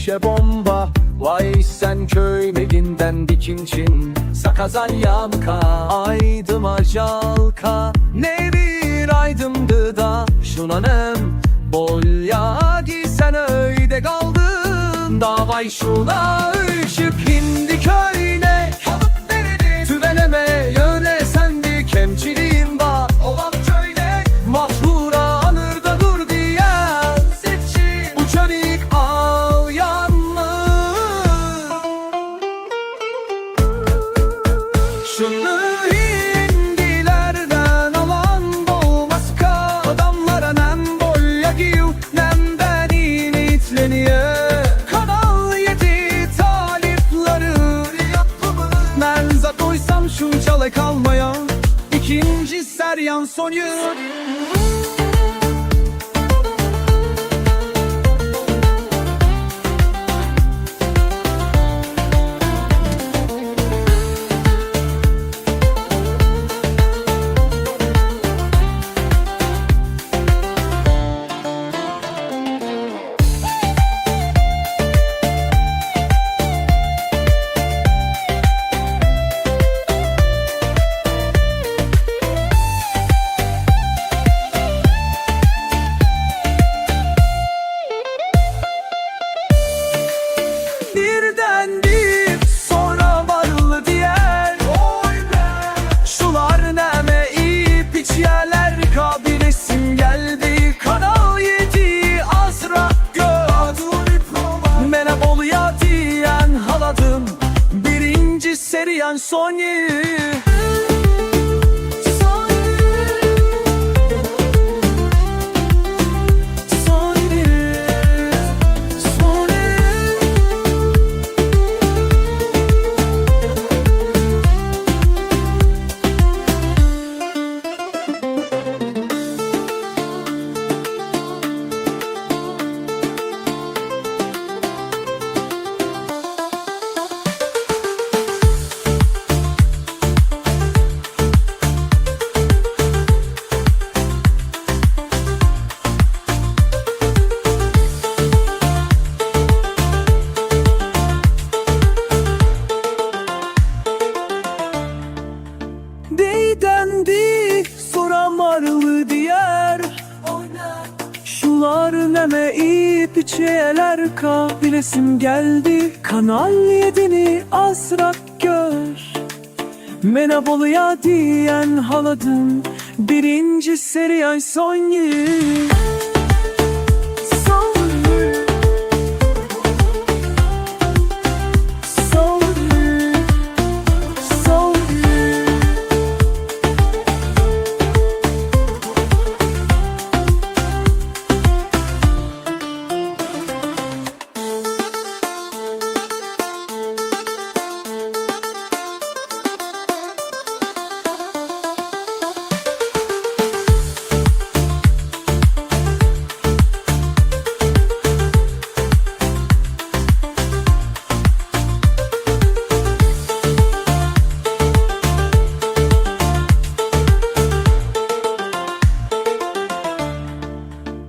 şişe bomba. Vay sen köy meginden dikinçin sakazan yamka. Aydım ajalka nevir aydımdı da şunanem bolyagi sen öyde kaldın. Davay şuna ışık hindi köyne tüveneme yöne sendi kemçiliğin var olan köyne mahvura anırda dur diyen uçanik al yanlı. Şunu hindilerden alan boğmaska adamlara nem boya giyu nem ben initleniye. Kanal 7 talipleri yapımı menza koysam şu çalay kalmaya ikinci seryan sonu. Birden bir sonra varlı diğer şular neme ip içyeler kabilesim geldi. Kanal 7 azra gö mene boluya diyen haladım birinci seriyen sonu. Deydendi soramarlı diğer şular neme ip içeler kabilesim geldi. Kanal 7'ni azrak gör mene boluya diyen haladım birinci seriyen sonu.